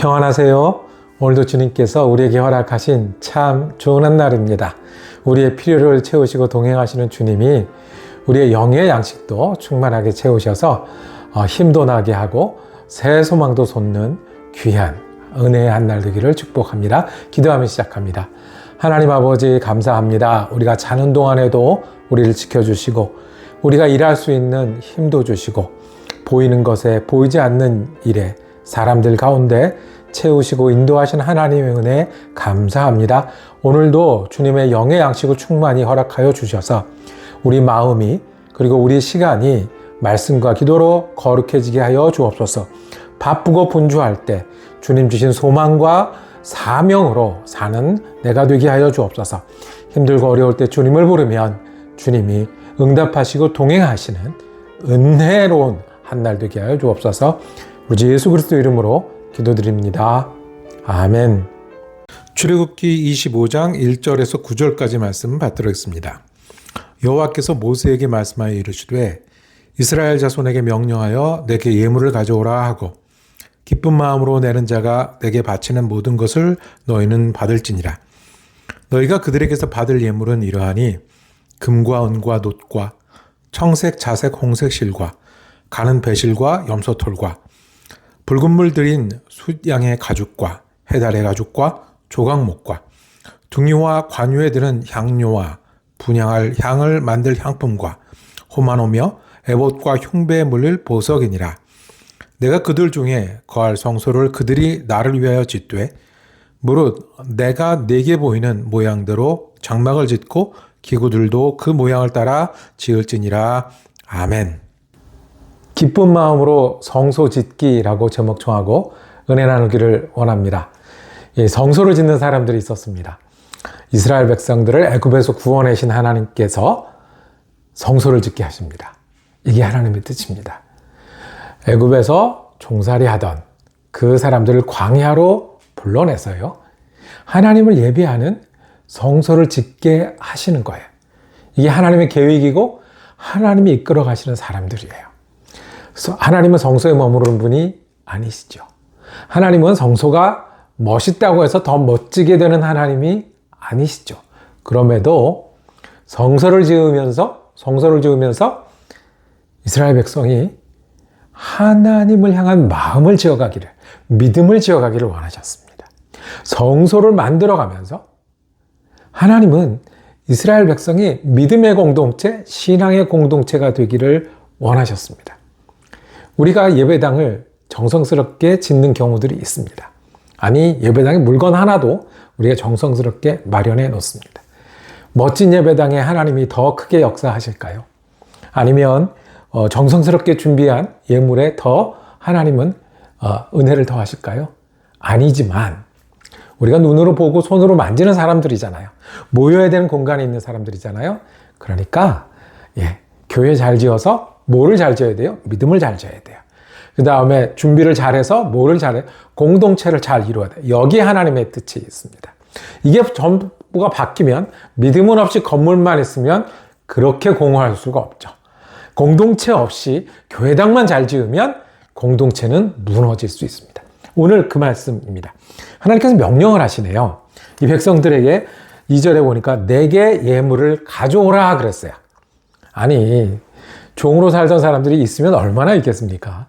평안하세요. 오늘도 주님께서 우리에게 허락하신 참 좋은 한 날입니다. 우리의 필요를 채우시고 동행하시는 주님이 우리의 영의 양식도 충만하게 채우셔서 힘도 나게 하고 새 소망도 솟는 귀한 은혜의 한 날 되기를 축복합니다. 기도하며 시작합니다. 하나님 아버지 감사합니다. 우리가 자는 동안에도 우리를 지켜주시고 우리가 일할 수 있는 힘도 주시고 보이는 것에 보이지 않는 일에 사람들 가운데 채우시고 인도하신 하나님의 은혜 감사합니다. 오늘도 주님의 영의 양식을 충만히 허락하여 주셔서 우리 마음이 그리고 우리 시간이 말씀과 기도로 거룩해지게 하여 주옵소서. 바쁘고 분주할 때 주님 주신 소망과 사명으로 사는 내가 되게 하여 주옵소서. 힘들고 어려울 때 주님을 부르면 주님이 응답하시고 동행하시는 은혜로운 한 날 되게 하여 주옵소서. 우리 주 예수 그리스도 이름으로 기도드립니다. 아멘. 출애굽기 25장 1절에서 9절까지 말씀 받들었습니다. 여호와께서 모세에게 말씀하여 이르시되 이스라엘 자손에게 명령하여 내게 예물을 가져오라 하고 기쁜 마음으로 내는 자가 내게 바치는 모든 것을 너희는 받을지니라. 너희가 그들에게서 받을 예물은 이러하니 금과 은과 놋과 청색, 자색, 홍색 실과 가는 배실과 염소털과 붉은 물 들인 숫양의 가죽과 해달의 가죽과 조각목과 둥이와 관유에 드는 향료와 분향할 향을 만들 향품과 호마노며 에봇과 흉배에 물릴 보석이니라. 내가 그들 중에 거할 성소를 그들이 나를 위하여 짓되 무릇 내가 내게 보이는 모양대로 장막을 짓고 기구들도 그 모양을 따라 지을지니라. 아멘. 기쁜 마음으로 성소 짓기라고 제목 정하고 은혜 나누기를 원합니다. 성소를 짓는 사람들이 있었습니다. 이스라엘 백성들을 애굽에서 구원하신 하나님께서 성소를 짓게 하십니다. 이게 하나님의 뜻입니다. 애굽에서 종살이 하던 그 사람들을 광야로 불러내서요, 하나님을 예배하는 성소를 짓게 하시는 거예요. 이게 하나님의 계획이고 하나님이 이끌어 가시는 사람들이에요. 하나님은 성소에 머무르는 분이 아니시죠. 하나님은 성소가 멋있다고 해서 더 멋지게 되는 하나님이 아니시죠. 그럼에도 성소를 지으면서 이스라엘 백성이 하나님을 향한 마음을 지어가기를, 믿음을 지어가기를 원하셨습니다. 성소를 만들어가면서 하나님은 이스라엘 백성이 믿음의 공동체, 신앙의 공동체가 되기를 원하셨습니다. 우리가 예배당을 정성스럽게 짓는 경우들이 있습니다. 아니, 예배당에 물건 하나도 우리가 정성스럽게 마련해 놓습니다. 멋진 예배당에 하나님이 더 크게 역사하실까요? 아니면 정성스럽게 준비한 예물에 더 하나님은 은혜를 더하실까요? 아니지만 우리가 눈으로 보고 손으로 만지는 사람들이잖아요. 모여야 되는 공간에 있는 사람들이잖아요. 그러니까 교회 잘 지어서 뭐를 잘 지어야 돼요? 믿음을 잘 지어야 돼요. 그 다음에 준비를 잘해서 뭐를 잘해? 공동체를 잘 이루어야 돼요. 여기에 하나님의 뜻이 있습니다. 이게 전부가 바뀌면 믿음은 없이 건물만 있으면 그렇게 공헌할 수가 없죠. 공동체 없이 교회당만 잘 지으면 공동체는 무너질 수 있습니다. 오늘 그 말씀입니다. 하나님께서 명령을 하시네요. 이 백성들에게 2절에 보니까 내게 예물을 가져오라 그랬어요. 아니, 종으로 살던 사람들이 있으면 얼마나 있겠습니까?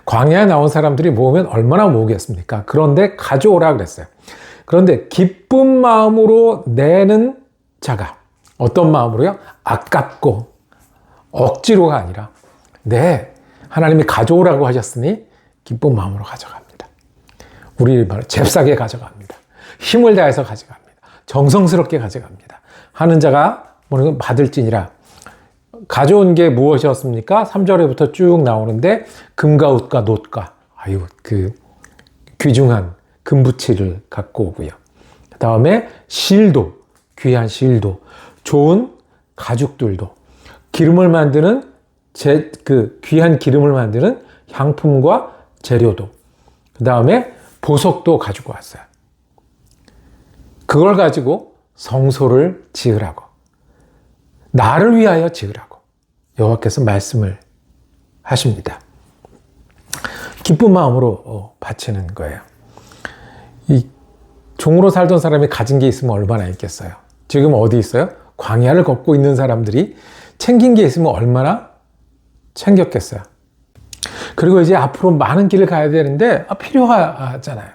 광야에 나온 사람들이 모으면 얼마나 모으겠습니까? 그런데 가져오라 그랬어요. 그런데 기쁜 마음으로 내는 자가, 어떤 마음으로요? 아깝고 억지로가 아니라 하나님이 가져오라고 하셨으니 기쁜 마음으로 가져갑니다. 우리 말 잽싸게 가져갑니다. 힘을 다해서 가져갑니다. 정성스럽게 가져갑니다. 하는 자가 받을지니라. 가져온 게 무엇이었습니까? 3절에부터 쭉 나오는데 금과 옅과 놋과 그 귀중한 금붙이를 갖고 오고요. 그 다음에 실도, 귀한 실도, 좋은 가죽들도, 기름을 만드는 귀한 기름을 만드는 향품과 재료도, 그 다음에 보석도 가지고 왔어요. 그걸 가지고 성소를 지으라고, 나를 위하여 지으라고 여호와께서 말씀을 하십니다. 기쁜 마음으로 바치는 거예요. 종으로 살던 사람이 가진 게 있으면 얼마나 있겠어요. 지금 어디 있어요? 광야를 걷고 있는 사람들이 챙긴 게 있으면 얼마나 챙겼겠어요. 그리고 이제 앞으로 많은 길을 가야 되는데 필요하잖아요.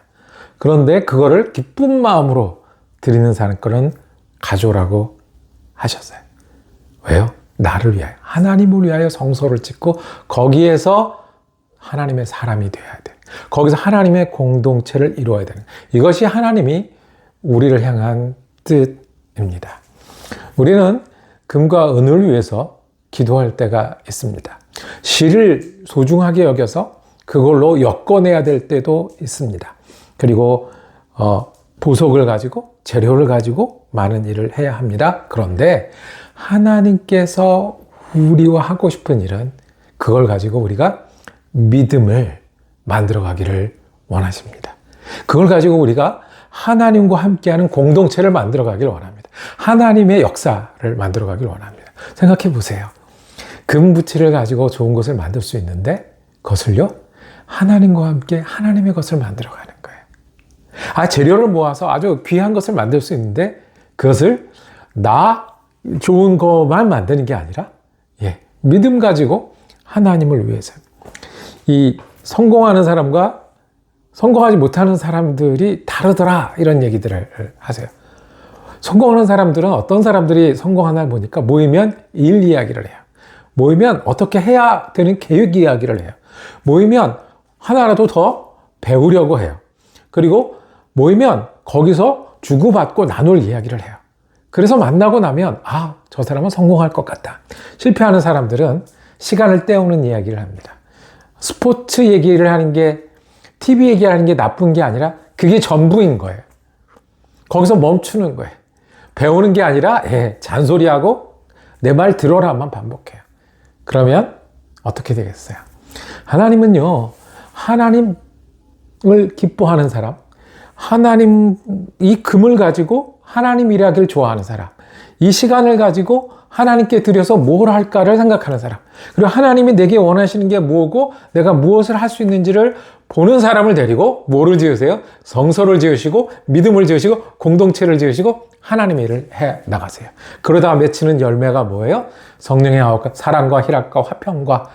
그런데 그거를 기쁜 마음으로 드리는 사람 거는 가져오라고 하셨어요. 왜요? 나를 위하여, 하나님을 위하여 성소를 짓고 거기에서 하나님의 사람이 되어야 돼. 거기서 하나님의 공동체를 이루어야 되는. 이것이 하나님이 우리를 향한 뜻입니다. 우리는 금과 은을 위해서 기도할 때가 있습니다. 실을 소중하게 여겨서 그걸로 엮어내야 될 때도 있습니다. 그리고 보석을 가지고 재료를 가지고 많은 일을 해야 합니다. 그런데 하나님께서 우리와 하고 싶은 일은 그걸 가지고 우리가 믿음을 만들어 가기를 원하십니다. 그걸 가지고 우리가 하나님과 함께하는 공동체를 만들어 가기를 원합니다. 하나님의 역사를 만들어 가기를 원합니다. 생각해 보세요. 금부치를 가지고 좋은 것을 만들 수 있는데 그것을요, 하나님과 함께 하나님의 것을 만들어 가는 거예요. 재료를 모아서 아주 귀한 것을 만들 수 있는데 그것을 나 좋은 것만 만드는 게 아니라 믿음 가지고 하나님을 위해서. 이 성공하는 사람과 성공하지 못하는 사람들이 다르더라, 이런 얘기들을 하세요. 성공하는 사람들은 어떤 사람들이 성공하나 보니까 모이면 일 이야기를 해요. 모이면 어떻게 해야 되는 계획 이야기를 해요. 모이면 하나라도 더 배우려고 해요. 그리고 모이면 거기서 주고받고 나눌 이야기를 해요. 그래서 만나고 나면 저 사람은 성공할 것 같다. 실패하는 사람들은 시간을 때우는 이야기를 합니다. 스포츠 얘기를 하는 게, TV 얘기하는 게 나쁜 게 아니라 그게 전부인 거예요. 거기서 멈추는 거예요. 배우는 게 아니라 잔소리하고 내 말 들어라만 반복해요. 그러면 어떻게 되겠어요? 하나님은요, 하나님을 기뻐하는 사람, 하나님, 이 금을 가지고 하나님 일하기를 좋아하는 사람, 이 시간을 가지고 하나님께 드려서 뭘 할까를 생각하는 사람, 그리고 하나님이 내게 원하시는 게 뭐고 내가 무엇을 할 수 있는지를 보는 사람을 데리고 뭐를 지으세요? 성소를 지으시고 믿음을 지으시고 공동체를 지으시고 하나님의 일을 해 나가세요. 그러다 맺히는 열매가 뭐예요? 성령의 아홉, 사랑과 희락과 화평과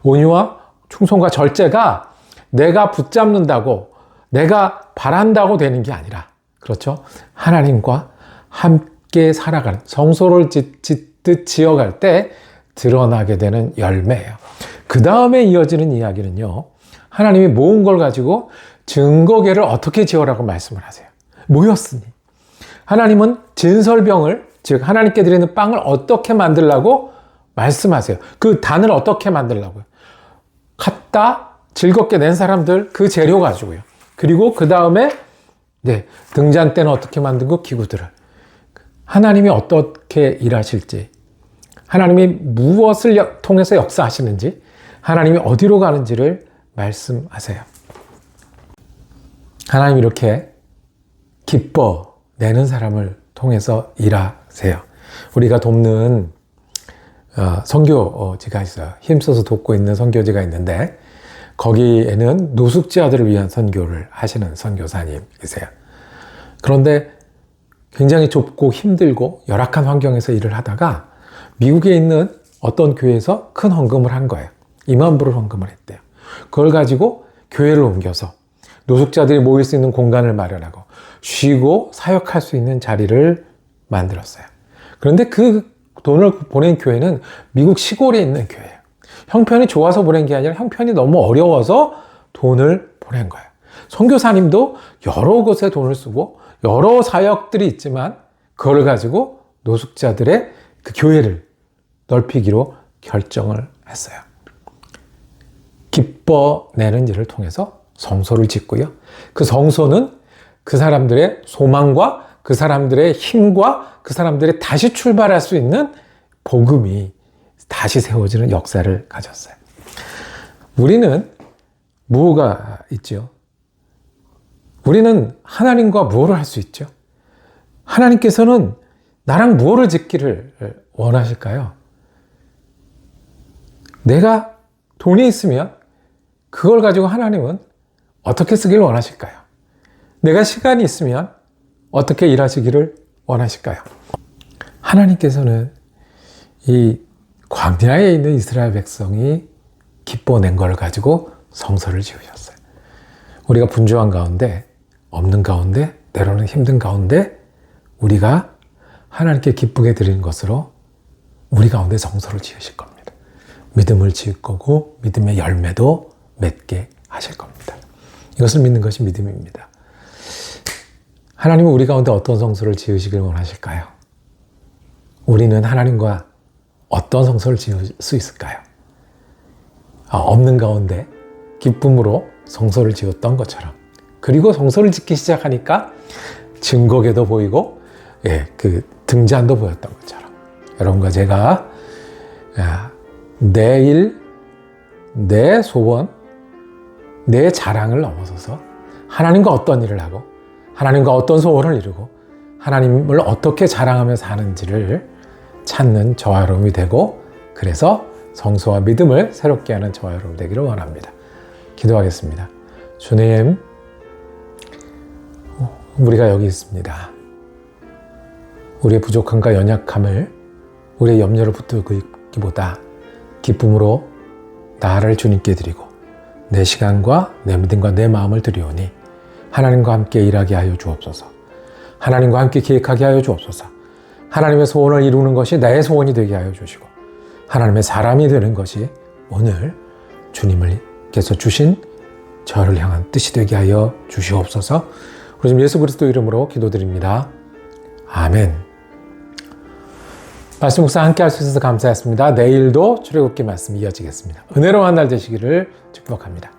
온유와 충성과 절제가 내가 붙잡는다고, 내가 바란다고 되는 게 아니라, 그렇죠? 하나님과 함께 살아가는, 성소를 짓듯 지어갈 때 드러나게 되는 열매예요. 그 다음에 이어지는 이야기는요, 하나님이 모은 걸 가지고 증거궤를 어떻게 지어라고 말씀을 하세요. 모였으니. 하나님은 진설병을, 즉 하나님께 드리는 빵을 어떻게 만들라고 말씀하세요. 그 단을 어떻게 만들라고요. 갖다 즐겁게 낸 사람들 그 재료 가지고요. 그리고 그 다음에 등잔 때는 어떻게 만든고 기구들을, 하나님이 어떻게 일하실지, 하나님이 무엇을 통해서 역사하시는지, 하나님이 어디로 가는지를 말씀하세요. 하나님 이렇게 기뻐내는 사람을 통해서 일하세요. 우리가 돕는 선교지가 있어요. 힘써서 돕고 있는 선교지가 있는데 거기에는 노숙자들을 위한 선교를 하시는 선교사님이세요. 그런데 굉장히 좁고 힘들고 열악한 환경에서 일을 하다가 미국에 있는 어떤 교회에서 큰 헌금을 한 거예요. 2만 불을 헌금을 했대요. 그걸 가지고 교회를 옮겨서 노숙자들이 모일 수 있는 공간을 마련하고 쉬고 사역할 수 있는 자리를 만들었어요. 그런데 그 돈을 보낸 교회는 미국 시골에 있는 교회예요. 형편이 좋아서 보낸 게 아니라 형편이 너무 어려워서 돈을 보낸 거예요. 선교사님도 여러 곳에 돈을 쓰고 여러 사역들이 있지만 그걸 가지고 노숙자들의 그 교회를 넓히기로 결정을 했어요. 기뻐내는 일을 통해서 성소를 짓고요. 그 성소는 그 사람들의 소망과 그 사람들의 힘과 그 사람들의 다시 출발할 수 있는 복음이 다시 세워지는 역사를 가졌어요. 우리는 뭐가 있죠? 우리는 하나님과 무엇을 할 수 있죠? 하나님께서는 나랑 무엇을 짓기를 원하실까요? 내가 돈이 있으면 그걸 가지고 하나님은 어떻게 쓰기를 원하실까요? 내가 시간이 있으면 어떻게 일하시기를 원하실까요? 하나님께서는 이 광야에 있는 이스라엘 백성이 기뻐낸 걸 가지고 성소를 지으셨어요. 우리가 분주한 가운데, 없는 가운데, 때로는 힘든 가운데 우리가 하나님께 기쁘게 드리는 것으로 우리 가운데 성소를 지으실 겁니다. 믿음을 지을 거고 믿음의 열매도 맺게 하실 겁니다. 이것을 믿는 것이 믿음입니다. 하나님은 우리 가운데 어떤 성소를 지으시길 원하실까요? 우리는 하나님과 어떤 성소를 지을 수 있을까요? 없는 가운데 기쁨으로 성소를 지었던 것처럼, 그리고 성소를 짓기 시작하니까 증거궤도 보이고 그 등잔도 보였던 것처럼, 여러분과 제가 내 일, 내 소원, 내 자랑을 넘어서서 하나님과 어떤 일을 하고 하나님과 어떤 소원을 이루고 하나님을 어떻게 자랑하며 사는지를 찾는 저와 여러분이 되고, 그래서 성소와 믿음을 새롭게 하는 저와 여러분 되기를 원합니다. 기도하겠습니다. 주님, 우리가 여기 있습니다. 우리의 부족함과 연약함을 우리의 염려를 붙들고 있기보다 기쁨으로 나를 주님께 드리고 내 시간과 내 믿음과 내 마음을 드리오니 하나님과 함께 일하게 하여 주옵소서. 하나님과 함께 기획하게 하여 주옵소서. 하나님의 소원을 이루는 것이 나의 소원이 되게 하여 주시고 하나님의 사람이 되는 것이 오늘 주님께서 주신 저를 향한 뜻이 되게 하여 주시옵소서. 우리 주님 예수 그리스도 이름으로 기도드립니다. 아멘. 말씀 묵상 함께 할 수 있어서 감사했습니다. 내일도 출애굽기 말씀 이어지겠습니다. 은혜로운 한 날 되시기를 축복합니다.